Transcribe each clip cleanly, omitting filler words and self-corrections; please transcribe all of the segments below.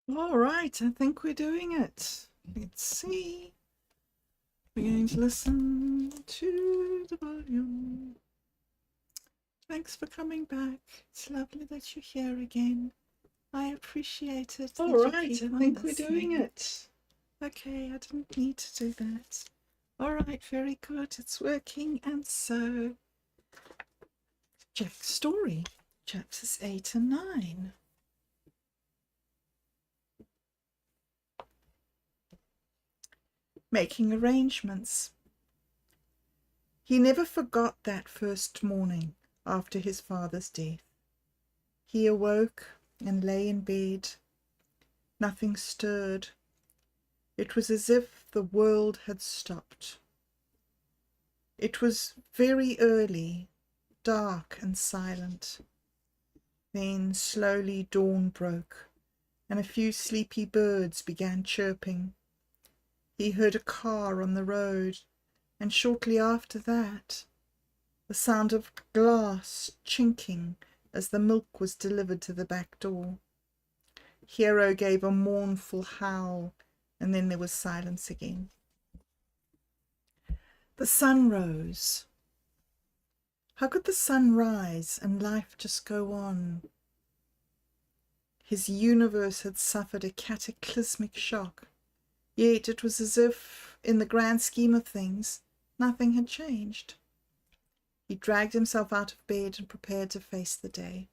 All right, I think we're doing it. Let's see. We're going to listen to the volume. Thanks for coming back. It's lovely that you're here again. I appreciate it. All right, I think we're doing it. Okay, I didn't need to do that. All right, very good. It's working. And so, Jack's story, chapters 8 and 9. Making arrangements. He never forgot that first morning after his father's death. He awoke and lay in bed. Nothing stirred. It was as if the world had stopped. It was very early, dark and silent. Then slowly dawn broke, and a few sleepy birds began chirping. He heard a car on the road, and shortly after that, the sound of glass chinking as the milk was delivered to the back door. Hero gave a mournful howl, and then there was silence again. The sun rose. How could the sun rise and life just go on? His universe had suffered a cataclysmic shock, yet it was as if, in the grand scheme of things, nothing had changed. He dragged himself out of bed and prepared to face the day.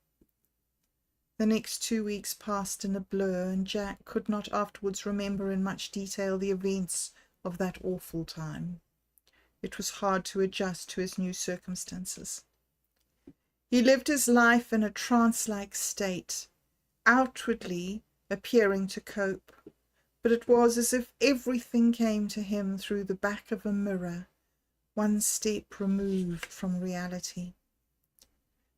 The next 2 weeks passed in a blur, and Jack could not afterwards remember in much detail the events of that awful time. It was hard to adjust to his new circumstances. He lived his life in a trance-like state, outwardly appearing to cope, but it was as if everything came to him through the back of a mirror, one step removed from reality.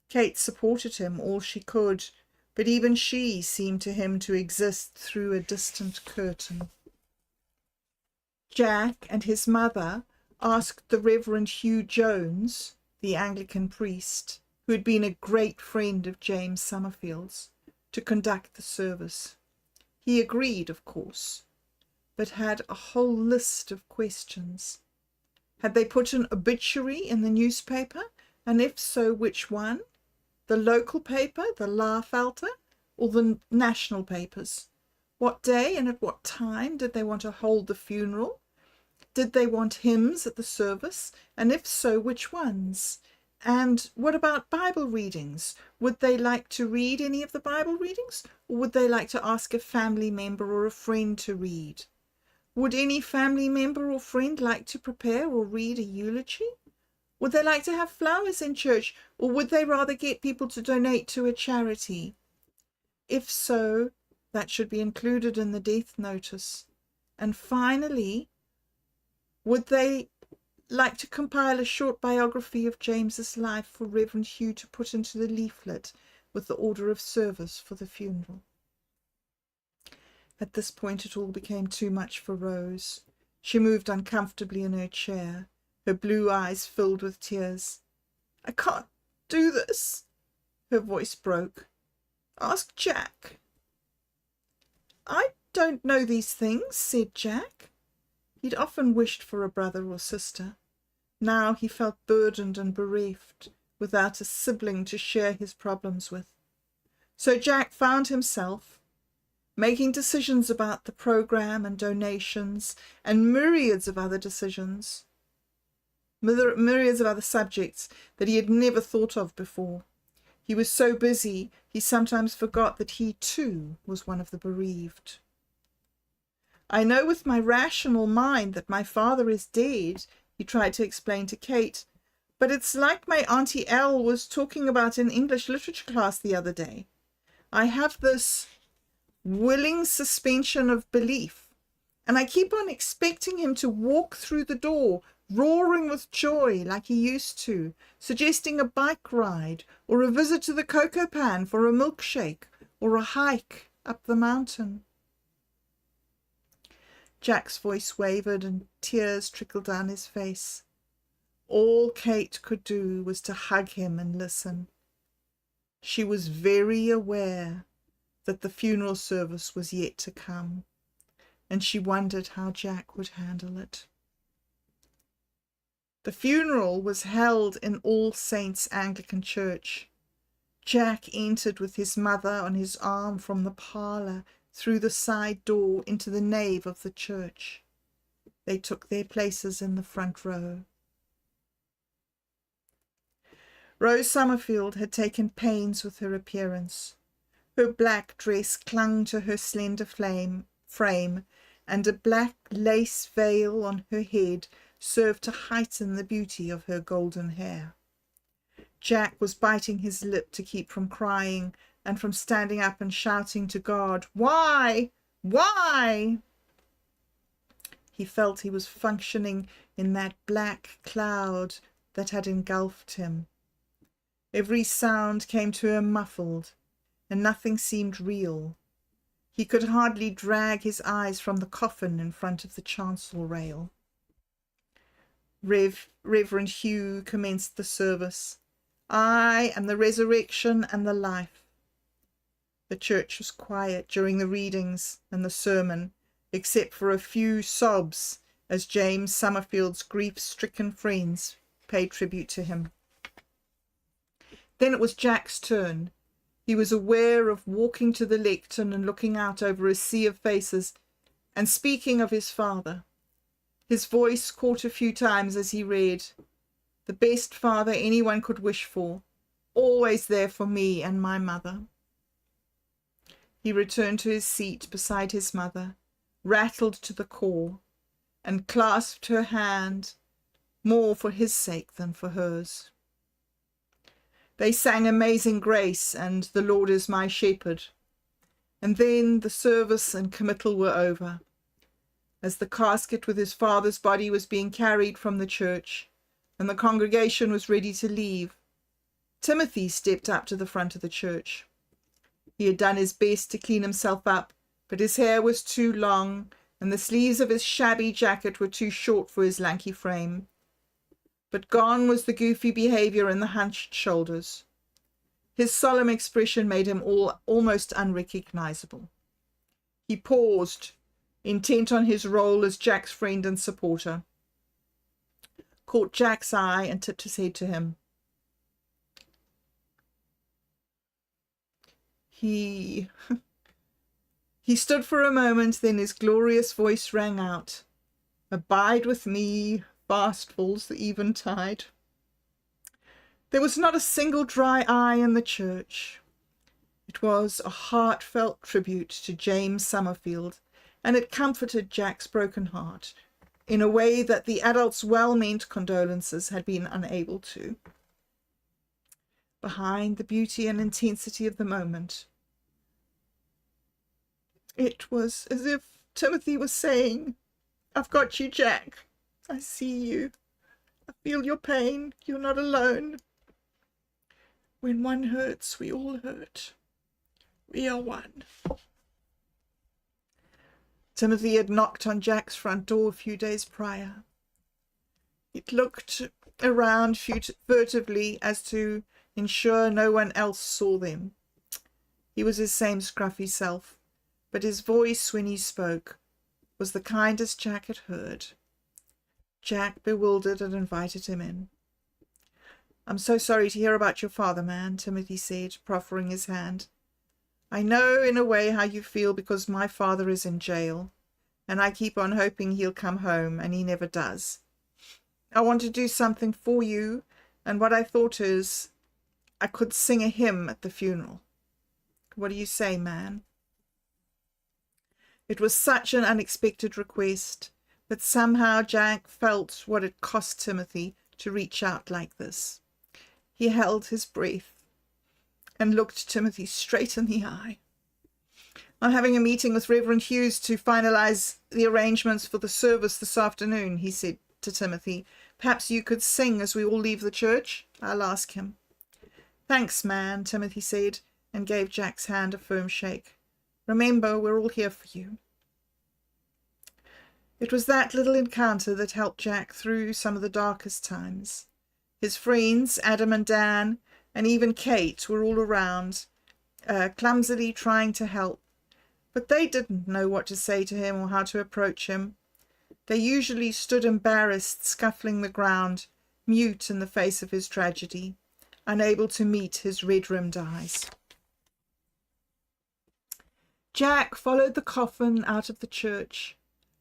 Kate supported him all she could, but even she seemed to him to exist through a distant curtain. Jack and his mother asked the Reverend Hugh Jones, the Anglican priest, who had been a great friend of James Summerfield's, to conduct the service. He agreed, of course, but had a whole list of questions. Had they put an obituary in the newspaper, and if so, which one? The local paper, the Laafalter, or the national papers? What day and at what time did they want to hold the funeral? Did they want hymns at the service? And if so, which ones? And what about Bible readings? Would they like to read any of the Bible readings? Or would they like to ask a family member or a friend to read? Would any family member or friend like to prepare or read a eulogy? Would they like to have flowers in church, or would they rather get people to donate to a charity? If so, that should be included in the death notice. And finally, would they like to compile a short biography of James's life for Reverend Hugh to put into the leaflet with the order of service for the funeral? At this point it all became too much for Rose. She moved uncomfortably in her chair, her blue eyes filled with tears. "I can't do this," her voice broke. "Ask Jack." "I don't know these things," said Jack. He'd often wished for a brother or sister. Now he felt burdened and bereft, without a sibling to share his problems with. So Jack found himself making decisions about the program and donations and myriads of other decisions, myriads of other subjects that he had never thought of before. He was so busy, he sometimes forgot that he too was one of the bereaved. "I know with my rational mind that my father is dead," he tried to explain to Kate, "but it's like my Auntie Elle was talking about in English literature class the other day. I have this willing suspension of belief, and I keep on expecting him to walk through the door, roaring with joy like he used to, suggesting a bike ride, or a visit to the cocoa pan for a milkshake, or a hike up the mountain." Jack's voice wavered and tears trickled down his face. All Kate could do was to hug him and listen. She was very aware that the funeral service was yet to come, and she wondered how Jack would handle it. The funeral was held in All Saints Anglican Church. Jack entered with his mother on his arm from the parlour through the side door into the nave of the church. They took their places in the front row. Rose Summerfield had taken pains with her appearance. Her black dress clung to her slender frame, and a black lace veil on her head served to heighten the beauty of her golden hair. Jack was biting his lip to keep from crying and from standing up and shouting to God, "Why? Why?" He felt he was functioning in that black cloud that had engulfed him. Every sound came to him muffled, and nothing seemed real. He could hardly drag his eyes from the coffin in front of the chancel rail. Reverend Hugh commenced the service. "I am the resurrection and the life." The church was quiet during the readings and the sermon, except for a few sobs as James Summerfield's grief-stricken friends paid tribute to him. Then it was Jack's turn. He was aware of walking to the lectern and looking out over a sea of faces and speaking of his father. His voice caught a few times as he read, "The best father anyone could wish for, always there for me and my mother." He returned to his seat beside his mother, rattled to the core, and clasped her hand, more for his sake than for hers. They sang Amazing Grace and The Lord is My Shepherd, and then the service and committal were over. As the casket with his father's body was being carried from the church, and the congregation was ready to leave, Timothy stepped up to the front of the church. He had done his best to clean himself up, but his hair was too long, and the sleeves of his shabby jacket were too short for his lanky frame. But gone was the goofy behaviour and the hunched shoulders. His solemn expression made him almost unrecognisable. He paused, intent on his role as Jack's friend and supporter, caught Jack's eye and tipped his head to him. He stood for a moment, then his glorious voice rang out, "Abide with me, fast falls the eventide." There was not a single dry eye in the church. It was a heartfelt tribute to James Summerfield, and it comforted Jack's broken heart in a way that the adults' well-meant condolences had been unable to. Behind the beauty and intensity of the moment, it was as if Timothy was saying, "I've got you, Jack. I see you. I feel your pain. You're not alone. When one hurts, we all hurt. We are one." Timothy had knocked on Jack's front door a few days prior. It looked around furtively as to ensure no one else saw them. He was his same scruffy self, but his voice when he spoke was the kindest Jack had heard. Jack, bewildered, had invited him in. "I'm so sorry to hear about your father, man," Timothy said, proffering his hand. "I know in a way how you feel because my father is in jail, and I keep on hoping he'll come home, and he never does. I want to do something for you, and what I thought is I could sing a hymn at the funeral. What do you say, man?" It was such an unexpected request, but somehow Jack felt what it cost Timothy to reach out like this. He held his breath and looked Timothy straight in the eye. "I'm having a meeting with Reverend Hughes to finalize the arrangements for the service this afternoon," he said to Timothy. "Perhaps you could sing as we all leave the church? I'll ask him." "Thanks, man," Timothy said, and gave Jack's hand a firm shake. "Remember, we're all here for you." It was that little encounter that helped Jack through some of the darkest times. His friends, Adam and Dan, and even Kate, were all around, clumsily trying to help, but they didn't know what to say to him or how to approach him. They usually stood embarrassed, scuffling the ground, mute in the face of his tragedy, unable to meet his red-rimmed eyes. Jack followed the coffin out of the church,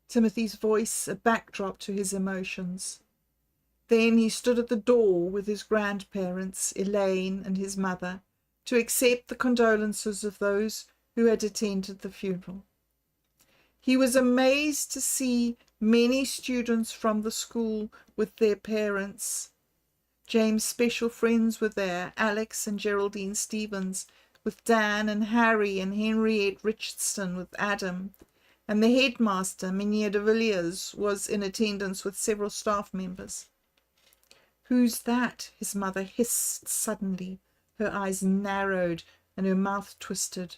Timothy's voice a backdrop to his emotions. Then he stood at the door with his grandparents, Elaine and his mother, to accept the condolences of those who had attended the funeral. He was amazed to see many students from the school with their parents. James' special friends were there, Alex and Geraldine Stevens, with Dan and Harry and Henriette Richardson with Adam, and the headmaster, Mynheer de Villiers, was in attendance with several staff members. "Who's that?" his mother hissed suddenly, her eyes narrowed and her mouth twisted.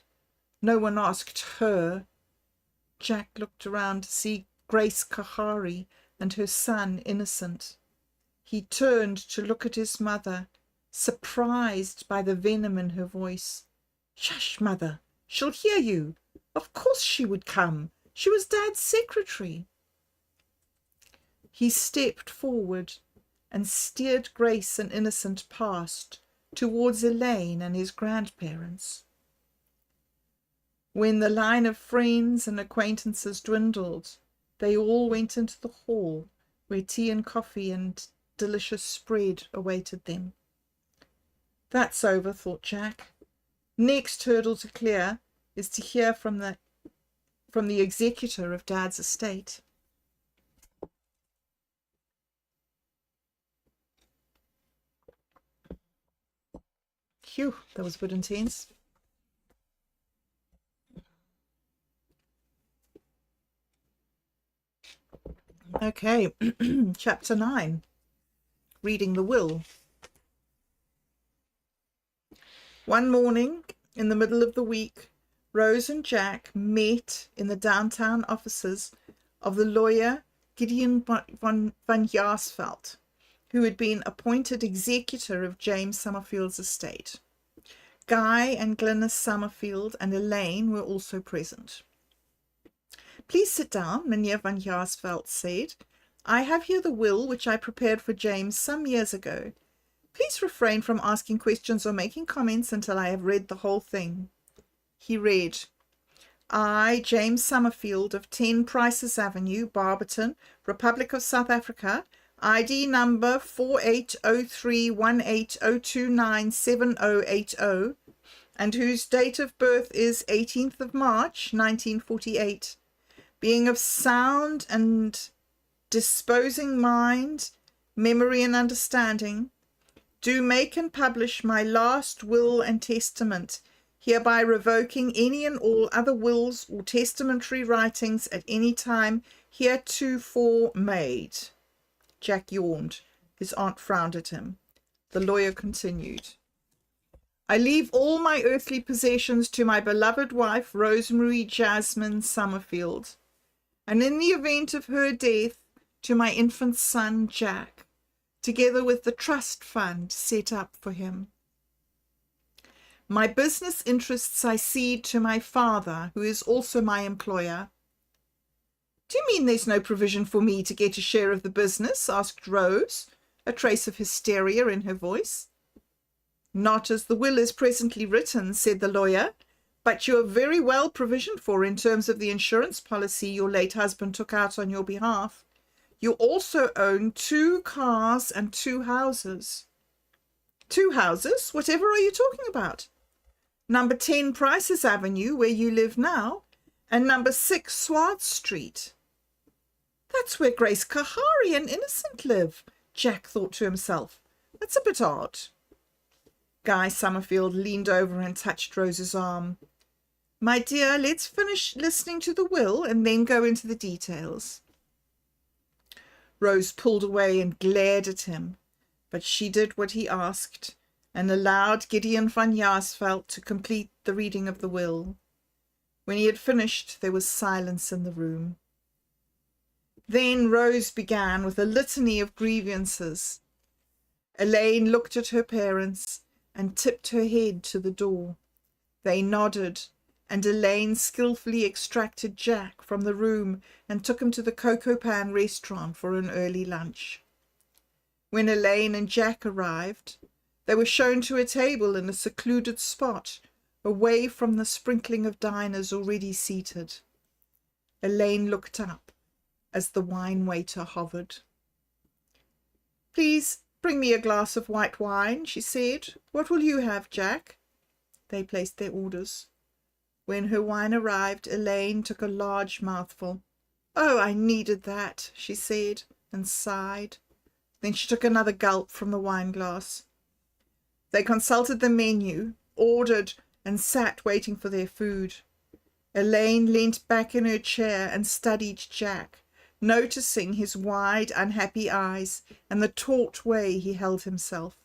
No one asked her. Jack looked around to see Grace Kahari and her son, Innocent. He turned to look at his mother, surprised by the venom in her voice. "Shush, mother, she'll hear you. Of course she would come. She was Dad's secretary." He stepped forward and steered Grace and Innocent past, towards Elaine and his grandparents. When the line of friends and acquaintances dwindled, they all went into the hall, where tea and coffee and delicious spread awaited them. That's over, thought Jack. Next hurdle to clear is to hear from the executor of Dad's estate. Phew, that was a bit intense. Okay, chapter 9, reading the will. One morning, in the middle of the week, Rose and Jack met in the downtown offices of the lawyer Gideon van Jaarsveld, who had been appointed executor of James Summerfield's estate. Guy and Glynis Summerfield and Elaine were also present. "Please sit down," Mynheer van Jaarsveld said. "I have here the will which I prepared for James some years ago. Please refrain from asking questions or making comments until I have read the whole thing." He read, "I, James Summerfield of 10 Prices Avenue, Barberton, Republic of South Africa, ID number 48031802978080, and whose date of birth is 18th of March, 1948, being of sound and disposing mind, memory and understanding, do make and publish my last will and testament, hereby revoking any and all other wills or testamentary writings at any time heretofore made." Jack yawned. His aunt frowned at him. The lawyer continued, "I leave all my earthly possessions to my beloved wife, Rosemary Jasmine Summerfield, and in the event of her death, to my infant son, Jack, together with the trust fund set up for him. My business interests I cede to my father, who is also my employer." "Do you mean there's no provision for me to get a share of the business?" asked Rose, a trace of hysteria in her voice. "Not as the will is presently written," said the lawyer, "but you are very well provisioned for in terms of the insurance policy your late husband took out on your behalf. You also own 2 cars and 2 houses." "2 houses? Whatever are you talking about?" "Number 10 Prices Avenue, where you live now, and number 6 Swartz Street." "That's where Grace Kahari and Innocent live," Jack thought to himself. "That's a bit odd." Guy Summerfield leaned over and touched Rose's arm. "My dear, let's finish listening to the will and then go into the details." Rose pulled away and glared at him, but she did what he asked and allowed Gideon van Jaarsveld to complete the reading of the will. When he had finished, there was silence in the room. Then Rose began with a litany of grievances. Elaine looked at her parents and tipped her head to the door. They nodded, and Elaine skillfully extracted Jack from the room and took him to the Coco Pan restaurant for an early lunch. When Elaine and Jack arrived, they were shown to a table in a secluded spot, away from the sprinkling of diners already seated. Elaine looked up as the wine waiter hovered. "Please bring me a glass of white wine," she said. "What will you have, Jack?" They placed their orders. When her wine arrived, Elaine took a large mouthful. "Oh, I needed that," she said, and sighed. Then she took another gulp from the wine glass. They consulted the menu, ordered, and sat waiting for their food. Elaine leant back in her chair and studied Jack, noticing his wide, unhappy eyes and the taut way he held himself,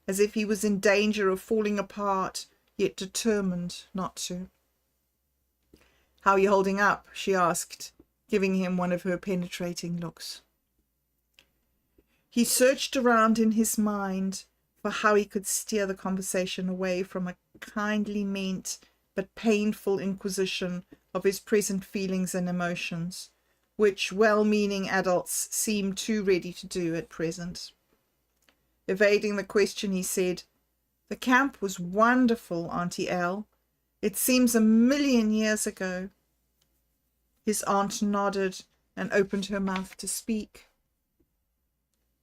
as if he was in danger of falling apart, yet determined not to. "How are you holding up?" she asked, giving him one of her penetrating looks. He searched around in his mind for how he could steer the conversation away from a kindly meant but painful inquisition of his present feelings and emotions, which well-meaning adults seemed too ready to do at present. Evading the question, he said, "The camp was wonderful, Auntie Elle. It seems 1,000,000 years ago." His aunt nodded and opened her mouth to speak.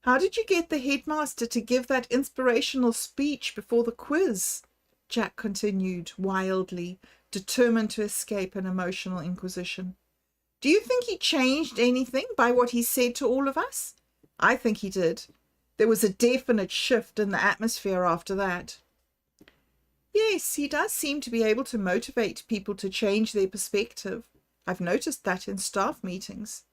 "How did you get the headmaster to give that inspirational speech before the quiz?" Jack continued wildly, determined to escape an emotional inquisition. "Do you think he changed anything by what he said to all of us? I think he did. There was a definite shift in the atmosphere after that." "Yes, he does seem to be able to motivate people to change their perspective. I've noticed that in staff meetings.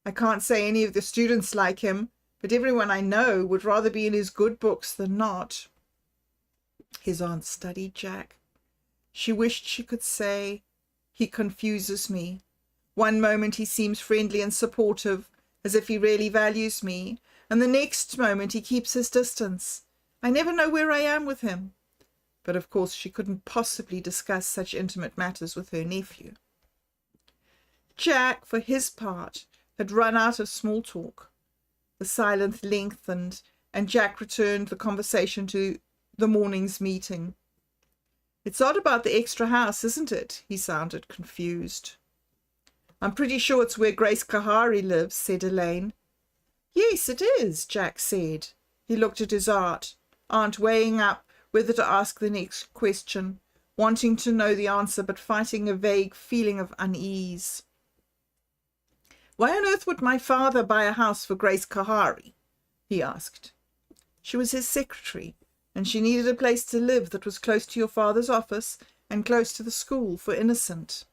I can't say any of the students like him, but everyone I know would rather be in his good books than not." His aunt studied Jack. She wished she could say, "He confuses me. One moment he seems friendly and supportive, as if he really values me, and the next moment he keeps his distance. I never know where I am with him." But of course she couldn't possibly discuss such intimate matters with her nephew. Jack, for his part, had run out of small talk. The silence lengthened, and Jack returned the conversation to the morning's meeting. "It's odd about the extra house, isn't it?" He sounded confused. "I'm pretty sure it's where Grace Kahari lives," said Elaine. "Yes, it is," Jack said. He looked at his aunt, weighing up whether to ask the next question, wanting to know the answer but fighting a vague feeling of unease. "Why on earth would my father buy a house for Grace Kahari?" he asked. "She was his secretary, and she needed a place to live that was close to your father's office and close to the school for Innocent.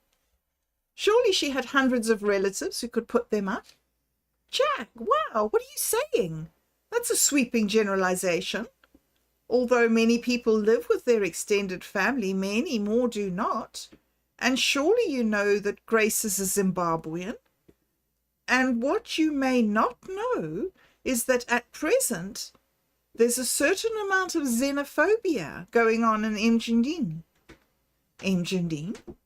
Surely she had hundreds of relatives who could put them up." "Jack, wow, what are you saying? That's a sweeping generalization. Although many people live with their extended family, many more do not. And surely you know that Grace is a Zimbabwean. And what you may not know is that at present there's a certain amount of xenophobia going on in Mjindini." "Mjindini?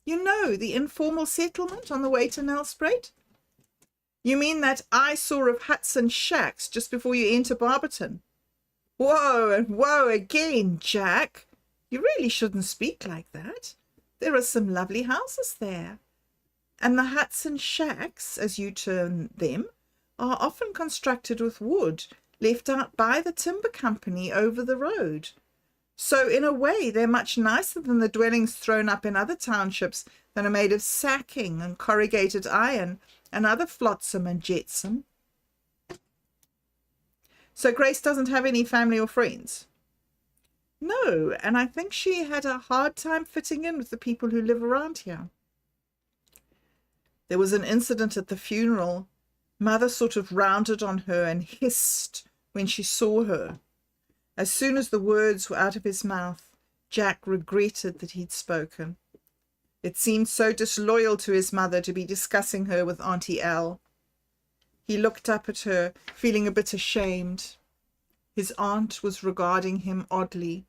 You know, the informal settlement on the way to Nelspruit?" "You mean that eyesore of huts and shacks just before you enter Barberton?" "Whoa and whoa again, Jack. You really shouldn't speak like that. There are some lovely houses there. And the huts and shacks, as you term them, are often constructed with wood left out by the timber company over the road. So in a way they're much nicer than the dwellings thrown up in other townships that are made of sacking and corrugated iron and other flotsam and jetsam." "So Grace doesn't have any family or friends?" "No, and I think she had a hard time fitting in with the people who live around here. There was an incident at the funeral. Mother sort of rounded on her and hissed when she saw her." As soon as the words were out of his mouth, Jack regretted that he'd spoken. It seemed so disloyal to his mother to be discussing her with Auntie Elle. He looked up at her, feeling a bit ashamed. His aunt was regarding him oddly.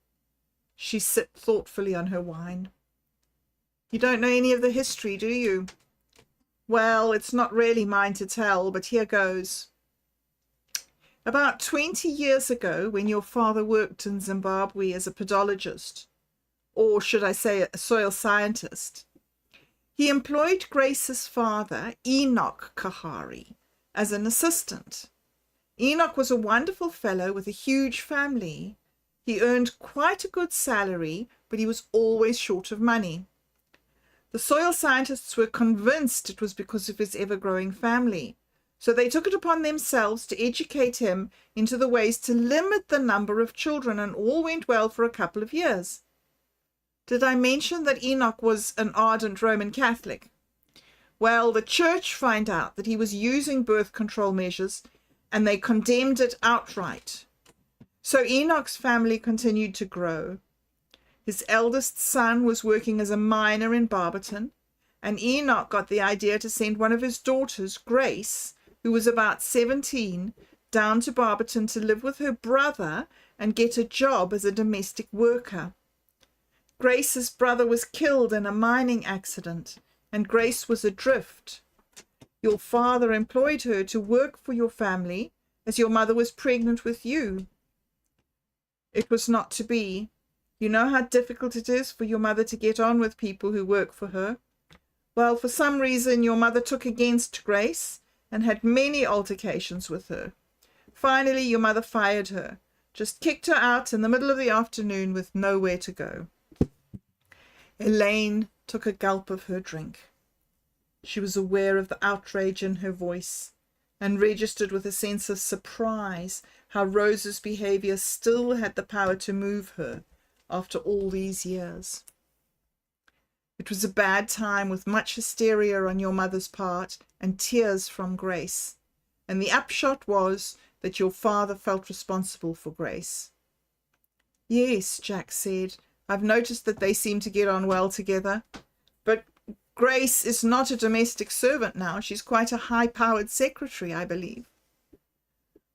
She sipped thoughtfully on her wine. You don't know any of the history, do you? Well, it's not really mine to tell, but here goes. About 20 years ago, when your father worked in Zimbabwe as a pedologist, or should I say a soil scientist, he employed Grace's father, Enoch Kahari, as an assistant. Enoch was a wonderful fellow with a huge family. He earned quite a good salary, but he was always short of money. The soil scientists were convinced it was because of his ever-growing family, so they took it upon themselves to educate him into the ways to limit the number of children, and all went well for a couple of years. Did I mention that Enoch was an ardent Roman Catholic? Well, the church found out that he was using birth control measures, and they condemned it outright. So Enoch's family continued to grow. His eldest son was working as a miner in Barberton, and Enoch got the idea to send one of his daughters, Grace, who was about 17, down to Barberton to live with her brother and get a job as a domestic worker. Grace's brother was killed in a mining accident, and Grace was adrift. Your father employed her to work for your family, as your mother was pregnant with you. It was not to be. You know how difficult it is for your mother to get on with people who work for her. Well, for some reason, your mother took against Grace and had many altercations with her. Finally, your mother fired her, just kicked her out in the middle of the afternoon with nowhere to go. Elaine took a gulp of her drink. She was aware of the outrage in her voice and registered with a sense of surprise how Rose's behavior still had the power to move her after all these years. It was a bad time with much hysteria on your mother's part and tears from Grace, and the upshot was that your father felt responsible for Grace. Yes, Jack said, I've noticed that they seem to get on well together, but Grace is not a domestic servant now. She's quite a high-powered secretary, I believe.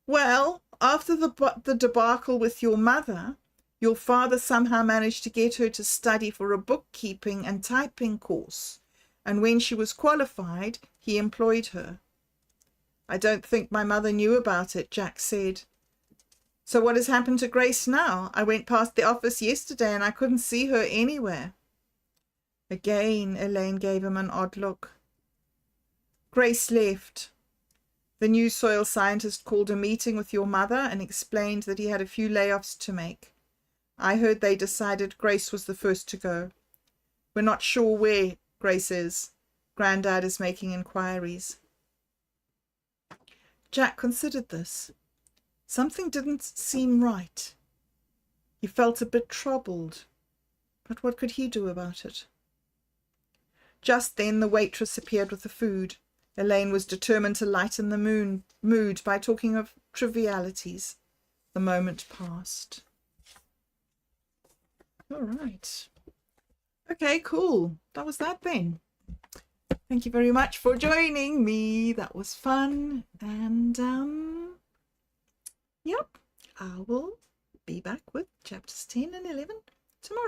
Well, after the debacle with your mother, your father somehow managed to get her to study for a bookkeeping and typing course, and when she was qualified, he employed her. I don't think my mother knew about it, Jack said. So what has happened to Grace now? I went past the office yesterday and I couldn't see her anywhere. Again, Elaine gave him an odd look. Grace left. The new soil scientist called a meeting with your mother and explained that he had a few layoffs to make. I heard they decided Grace was the first to go. We're not sure where Grace is. Grandad is making inquiries. Jack considered this. Something didn't seem right. He felt a bit troubled, but what could he do about it? Just then the waitress appeared with the food. Elaine was determined to lighten the mood by talking of trivialities. The moment passed. All right. Okay, cool. That was that then. Thank you very much for joining me. That was fun. And, yep, I will be back with chapters 10 and 11 tomorrow.